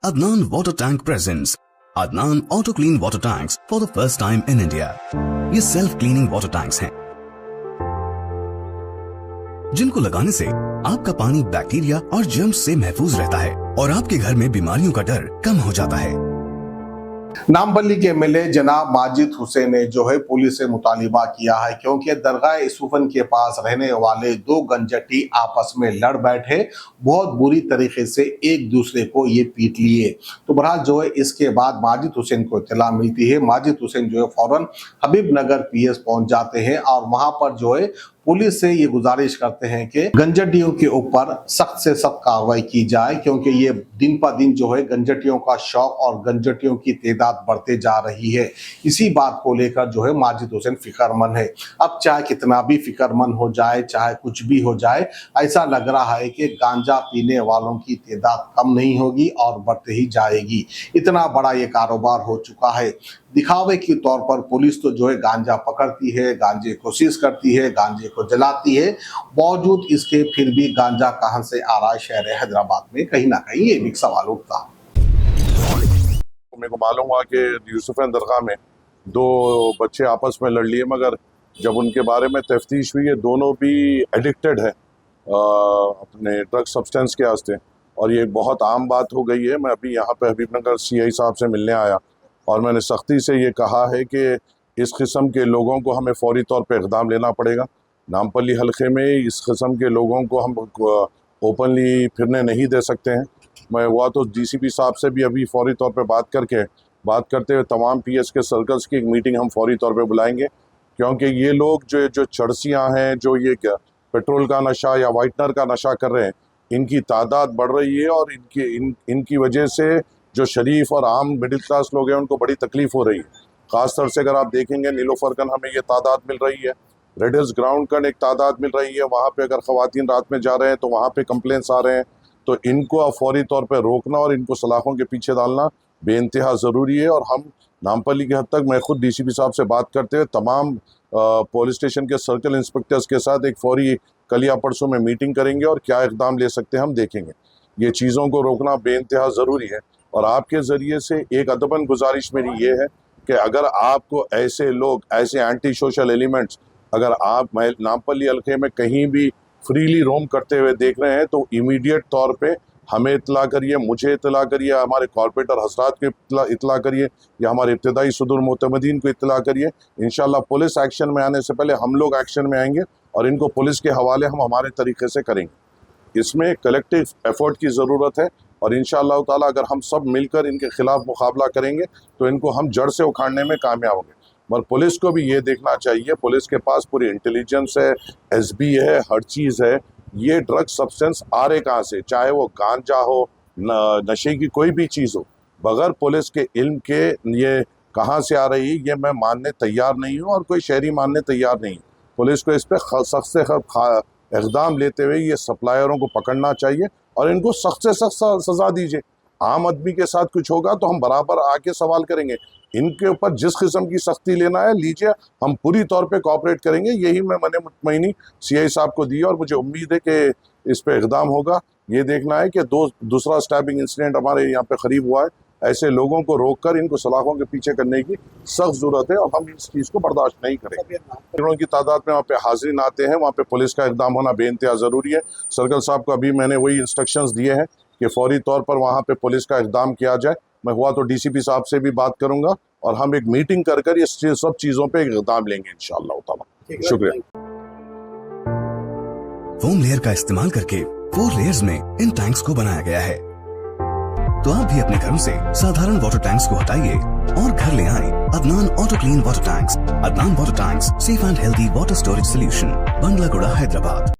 Adnan Water Tank presents Adnan Auto Clean Water Tanks for the first time in India. ये self cleaning water tanks हैं जिनको लगाने से आपका पानी बैक्टीरिया और जर्म्स से महफूज रहता है और आपके घर में बीमारियों का डर कम हो जाता है। नामपल्ली के एमएलए जनाब माजिद हुसैन ने जो है पुलिस से मुतालिबा किया है क्योंकि दरगाह इसुफन के पास रहने वाले दो गंजटी आपस में लड़ बैठे, बहुत बुरी तरीके से एक दूसरे को ये पीट लिए। तो बहरहाल जो है इसके बाद माजिद हुसैन को इत्तला मिलती है। माजिद हुसैन जो है फौरन हबीबनगर पीएस पहुंच जाते हैं और वहां पर जो है पुलिस से ये गुजारिश करते हैं कि गंजटियों के ऊपर सख्त से सख्त कार्रवाई की जाए क्योंकि ये दिन पर दिन जो है गंजटियों का शौक और गंजटियों की तादाद बढ़ते जा रही है। इसी बात को लेकर जो है माजिद हुसैन फिक्रमंद है। अब चाहे कितना भी फिक्रमंद हो जाए, चाहे कुछ भी हो जाए, ऐसा लग रहा है कि गांजा पीने वालों की तादाद कम नहीं होगी और बढ़ते ही जाएगी। इतना बड़ा ये कारोबार हो चुका है। दिखावे के तौर पर पुलिस तो जो है गांजा पकड़ती है, गांजे को सीज करती है, गांजे को जलाती है, बावजूद इसके फिर भी गांजा कहां से आ रहा है शहर हैदराबाद में, कहीं ना कहीं ये भी एक सवाल उठता है। मेरे को मालूम हुआ कि यूसुफन दरगाह में दो बच्चे आपस में लड़ लिए, मगर जब उनके बारे में तफ्तीश हुई है दोनों भी एडिक्टेड है अपने ड्रग सब्सटेंस के वास्ते और ये बहुत आम बात हो गई है। मैं अभी यहाँ पे हबीबनगर सीआई साहब से मिलने आया और मैंने सख्ती से ये कहा है कि इस किस्म के लोगों को हमें फौरी तौर पे इक़दाम लेना पड़ेगा। नामपल्ली हलके में इस किस्म के लोगों को हम ओपनली फिरने नहीं दे सकते हैं। मैं हुआ तो डीसीपी साहब से भी अभी फौरी तौर पे बात करते हुए तमाम पीएस के सर्कल्स की एक मीटिंग हम फौरी तौर पे बुलाएंगे क्योंकि ये लोग जो चरसियाँ हैं, जो ये पेट्रोल का नशा या वाइटनर का नशा कर रहे हैं, इनकी तादाद बढ़ रही है और इनकी वजह से जो शरीफ और आम मिडिल क्लास लोग हैं उनको बड़ी तकलीफ हो रही है। ख़ासतौर से अगर आप देखेंगे नीलोफरकन हमें ये तादाद मिल रही है, रेड हिल्स ग्राउंड का एक तादाद मिल रही है, वहाँ पे अगर ख़वातीन रात में जा रहे हैं तो वहाँ पे कंप्लेंट्स आ रहे हैं। तो इनको अब फौरी तौर पे रोकना और इनको सलाखों के पीछे डालना बेइंतहा ज़रूरी है। और हम नामपल्ली की हद तक मैं खुद डीसीपी साहब से बात करते हुए तमाम पुलिस स्टेशन के सर्कल इंस्पेक्टर्स के साथ एक फौरी कल या परसों में मीटिंग करेंगे और क्या इक़दाम ले सकते हैं हम देखेंगे। ये चीज़ों को रोकना बेइंतहा ज़रूरी है। और आपके ज़रिए से एक अदबन गुजारिश मेरी ये है कि अगर आपको ऐसे लोग, ऐसे एंटी सोशल एलिमेंट्स अगर आप नामपल्ली हल्के में कहीं भी फ्रीली रोम करते हुए देख रहे हैं तो इमीडिएट तौर पे हमें इत्तला करिए, मुझे इत्तला करिए, हमारे कॉर्पोरेटर हजरात को इत्तला करिए या हमारे इब्तदाई सुदूर मोतमदीन को इत्तला करिए। इंशाल्लाह पुलिस एक्शन में आने से पहले हम लोग एक्शन में आएंगे और इनको पुलिस के हवाले हम हमारे तरीके से करेंगे। इसमें कलेक्टिव एफर्ट की ज़रूरत है और इंशाअल्लाह ताला अगर हम सब मिलकर इनके खिलाफ मुकाबला करेंगे तो इनको हम जड़ से उखाड़ने में कामयाब होंगे। मगर पुलिस को भी ये देखना चाहिए, पुलिस के पास पूरी इंटेलिजेंस है, एसबी है, हर चीज़ है। ये ड्रग सब्सटेंस आ रहे कहाँ से, चाहे वो गांजा हो, नशे की कोई भी चीज़ हो, बगैर पुलिस के इल्म के ये कहाँ से आ रही है ये मैं मानने तैयार नहीं हूँ और कोई शहरी मानने तैयार नहीं। पुलिस को इस पर सख्त से सख्त इक़दाम लेते हुए ये सप्लायरों को पकड़ना चाहिए और इनको सख्त से सख्त सज़ा दीजिए। आम आदमी के साथ कुछ होगा तो हम बराबर आके सवाल करेंगे। इनके ऊपर जिस किस्म की सख्ती लेना है लीजिए, हम पूरी तौर पे कोऑपरेट करेंगे। यही मैंने मुतमईनी सीआई साहब को दी और मुझे उम्मीद है कि इस पे इक़दाम होगा। ये देखना है कि दूसरा स्टैबिंग इंसिडेंट हमारे यहाँ पे करीब हुआ है। ऐसे लोगों को रोककर इनको सलाखों के पीछे करने की सख्त ज़रूरत है और हम इस चीज़ को बर्दाश्त नहीं करेंगे। लोगों की तादाद में वहाँ पे हाजिरीन आते हैं, वहाँ पे पुलिस का इक़दाम होना बेइंतहा ज़रूरी है। सर्कल साहब को अभी मैंने वही इंस्ट्रक्शंस दिए हैं कि फौरी तौर पर वहाँ पे पुलिस का इक़दाम किया जाए। मैं हुआ तो डीसीपी साहब से भी बात करूँगा और हम एक मीटिंग कर ये सब चीज़ों पर इक़दाम लेंगे इंशाअल्लाह ताला। शुक्रिया। फोम लेयर का इस्तेमाल करके 4 लेयर्स में इन टैंक्स को बनाया गया है। तो आप भी अपने घरों से साधारण वाटर टैंक्स को हटाइए और घर ले आए Adnan auto clean water tanks. Adnan water tanks, safe and healthy water storage solution, Bangalaguda, Hyderabad.